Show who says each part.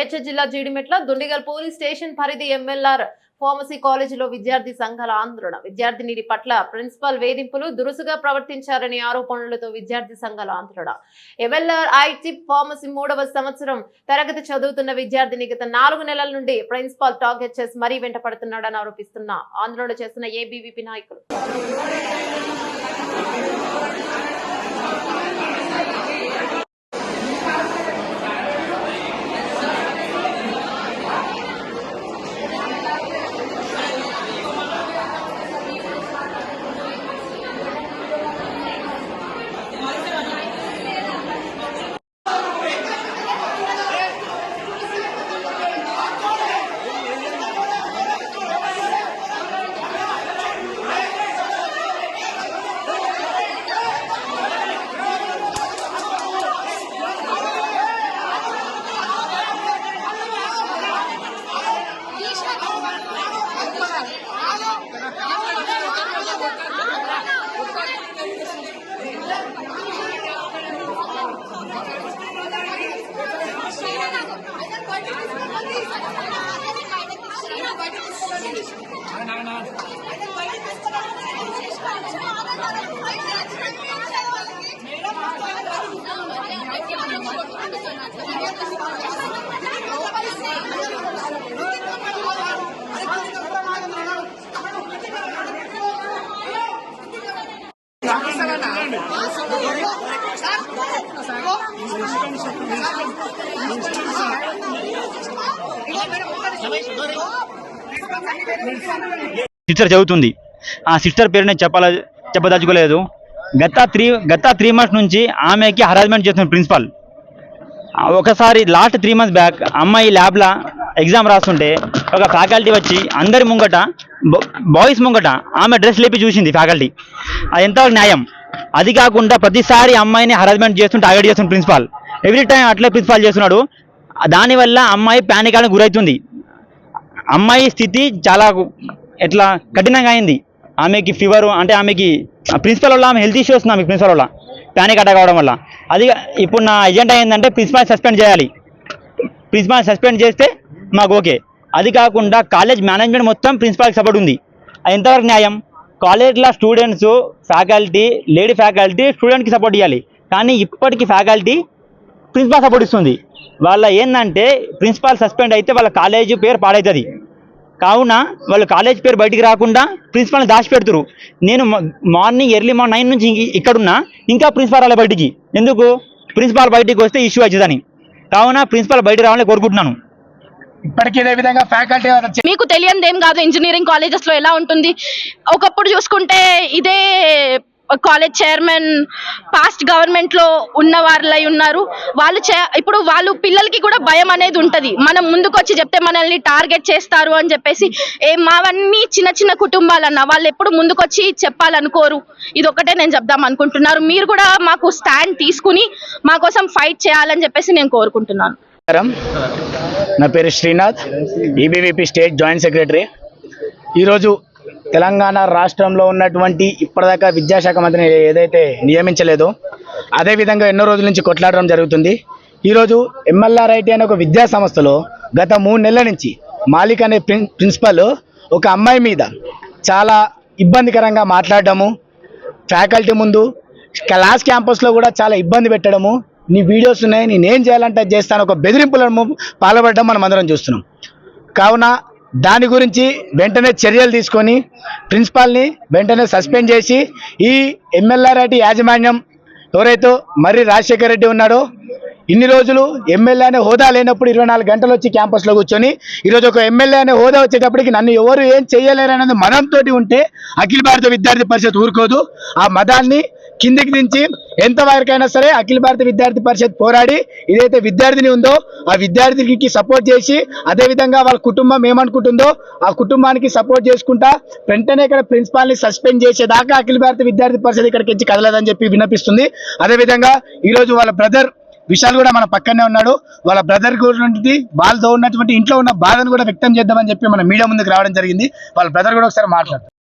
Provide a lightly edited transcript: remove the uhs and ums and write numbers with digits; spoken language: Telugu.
Speaker 1: మేడ్చల్ జిల్లా జీడిమెట్ల దుండిగల్ పోలీస్ స్టేషన్ పరిధి ఎంఎల్ఆర్ ఫార్మసీ కాలేజీలో విద్యార్థి సంఘాల ఆందోళన. విద్యార్థిని పట్ల ప్రిన్సిపల్ వేధింపులు, దురుసుగా ప్రవర్తించారనే ఆరోపణలతో విద్యార్థి సంఘాల ఆందోళన. ఎంఎల్ఆర్ ఐటీ ఫార్మసీ 3వ సంవత్సరం తరగతి చదువుతున్న విద్యార్థిని గత 4 నెలల నుండి ప్రిన్సిపల్ టార్గెట్ చేసి మరీ వెంట పడుతున్నాడని ఆరోపిస్తున్న ఆందోళన చేస్తున్న ఏబీవీపీ నాయకులు.
Speaker 2: సిస్టర్ చదువుతుంది. ఆ సిస్టర్ పేరు నేను చెప్పదలుచుకోలేదు. గత 3 మంత్స్ నుంచి ఆమెకి హరాస్మెంట్ చేస్తున్న ప్రిన్సిపాల్. ఒకసారి లాస్ట్ 3 మంత్స్ బ్యాక్ అమ్మాయి ల్యాబ్లో ఎగ్జామ్ రాస్తుంటే ఒక ఫ్యాకల్టీ వచ్చి అందరి ముంగట, బాయ్స్ ముంగట ఆమె డ్రెస్ లేపి చూసింది ఫ్యాకల్టీ. అది ఎంతవరకు న్యాయం? అది కాకుండా ప్రతిసారి అమ్మాయిని హరాస్మెంట్ చేస్తుంటే టార్గెట్ చేస్తున్న ప్రిన్సిపాల్. ఎవ్రీ టైం అట్లే ప్రిన్సిపాల్ చేస్తున్నాడు. దానివల్ల అమ్మాయి ప్యానిక్ గురవుతుంది. అమ్మాయి స్థితి చాలా ఎట్లా కఠినంగా అయింది. ఆమెకి ఫీవర్, అంటే ఆమెకి ప్రిన్సిపల్ వల్ల ఆమె హెల్త్ ఇష్యూ వస్తుంది. ఆమెకి ప్రిన్సిపల్ వల్ల ప్యానిక్ అటాక్ అవడం వల్ల. అది ఇప్పుడు నా ఎజెండా ఏంటంటే ప్రిన్సిపాల్ సస్పెండ్ చేయాలి. ప్రిన్సిపాల్ సస్పెండ్ చేస్తే మాకు ఓకే. అది కాకుండా కాలేజ్ మేనేజ్మెంట్ మొత్తం ప్రిన్సిపాల్కి సపోర్ట్ ఉంది. అది ఎంతవరకు న్యాయం? కాలేజ్లో స్టూడెంట్స్, ఫ్యాకల్టీ, లేడీ ఫ్యాకల్టీ స్టూడెంట్కి సపోర్ట్ ఇవ్వాలి. కానీ ఇప్పటికీ ఫ్యాకల్టీ ప్రిన్సిపాల్ సపోర్ట్ ఇస్తుంది. వాళ్ళ ఏంటంటే ప్రిన్సిపాల్ సస్పెండ్ అయితే వాళ్ళ కాలేజీ పేరు పాడవుతుంది. కావున వాళ్ళు కాలేజ్ పేరు బయటికి రాకుండా ప్రిన్సిపాల్ని దాచిపెడుతురు. నేను ఎర్లీ మార్నింగ్ 9 నుంచి ఇక్కడున్నా, ఇంకా ప్రిన్సిపాల్ రాలే బయటికి. ఎందుకు? ప్రిన్సిపాల్ బయటికి వస్తే ఇష్యూ అవుతుందని. కావున ప్రిన్సిపాల్ బయటికి రావాలని కోరుకుంటున్నాను.
Speaker 3: ఇప్పటికీ ఇదే విధంగా ఫ్యాకల్టీ
Speaker 4: మీకు తెలియనిది ఏం కాదు. ఇంజనీరింగ్ కాలేజెస్ లో ఎలా ఉంటుంది, ఒకప్పుడు చూసుకుంటే ఇదే కాలేజ్ చైర్మన్ పాస్ట్ గవర్నమెంట్ లో ఉన్న వాళ్ళై ఉన్నారు. ఇప్పుడు వాళ్ళు పిల్లలకి కూడా భయం అనేది ఉంటది. మనం ముందుకు వచ్చి చెప్తే మనల్ని టార్గెట్ చేస్తారు అని చెప్పేసి. మావన్నీ చిన్న చిన్న కుటుంబాలన్న వాళ్ళు ఎప్పుడు ముందుకు వచ్చి చెప్పాలనుకోరు. ఇది ఒకటే నేను చెప్దాం అనుకుంటున్నారు. మీరు కూడా మాకు స్టాండ్ తీసుకుని మా కోసం ఫైట్ చేయాలని చెప్పేసి నేను కోరుకుంటున్నాను.
Speaker 3: నా పేరు శ్రీనాథ్, ఈబీవీపీ స్టేట్ జాయింట్ సెక్రటరీ. ఈరోజు తెలంగాణ రాష్ట్రంలో ఉన్నటువంటి ఇప్పటిదాకా విద్యాశాఖ మంత్రిని ఏదైతే నియమించలేదో అదేవిధంగా ఎన్నో రోజుల నుంచి కొట్లాడడం జరుగుతుంది. ఈరోజు ఎంఎల్ఆర్ ఐటీ అనే ఒక విద్యా సంస్థలో గత 3 నెలల నుంచి మాలిక్ అనే ప్రిన్సిపల్ ఒక అమ్మాయి మీద చాలా ఇబ్బందికరంగా మాట్లాడడము, ఫ్యాకల్టీ ముందు క్లాస్ క్యాంపస్లో కూడా చాలా ఇబ్బంది పెట్టడము, నీ వీడియోస్ ఉన్నాయి, నేనేం చేయాలంటే చేస్తాను, ఒక బెదిరింపులను పాల్పడడం మనం అందరం చూస్తున్నాం. కావున దాని గురించి వెంటనే చర్యలు తీసుకొని ప్రిన్సిపాల్ని వెంటనే సస్పెండ్ చేసి ఈ ఎంఎల్ఆర్ ఐటీ యాజమాన్యం ఎవరైతే మర్రి రాజశేఖర్ రెడ్డి ఉన్నాడో, ఇన్ని రోజులు ఎమ్మెల్యే అనే హోదా లేనప్పుడు 24 గంటలు వచ్చి క్యాంపస్లో కూర్చొని ఈరోజు ఒక ఎమ్మెల్యే అనే హోదా వచ్చేటప్పటికి నన్ను ఎవరు ఏం చేయలేరు అనేది మదంతో ఉంటే అఖిల భారత విద్యార్థి పరిషత్ ఊరుకోదు. ఆ మదాన్ని కిందికి దించి ఎంతవరకైనా సరే అఖిల భారత విద్యార్థి పరిషత్ పోరాడి ఏదైతే విద్యార్థిని ఉందో ఆ విద్యార్థికి సపోర్ట్ చేసి, అదేవిధంగా వాళ్ళ కుటుంబం ఏమనుకుంటుందో ఆ కుటుంబానికి సపోర్ట్ చేసుకుంటా వెంటనే ఇక్కడ ప్రిన్సిపాల్ని సస్పెండ్ చేసేదాకా అఖిల భారత విద్యార్థి పరిషత్ ఇక్కడికి వచ్చి కదలదని చెప్పి విన్నపిస్తుంది. అదేవిధంగా ఈరోజు వాళ్ళ బ్రదర్ విశాల్ కూడా మన పక్కనే ఉన్నాడు. వాళ్ళ బ్రదర్ గురించి వాళ్ళతో ఉన్నటువంటి ఇంట్లో ఉన్న బాధను కూడా వ్యక్తం చేద్దామని చెప్పి మన మీడియా ముందుకు రావడం జరిగింది. వాళ్ళ బ్రదర్ కూడా ఒకసారి మాట్లాడతారు.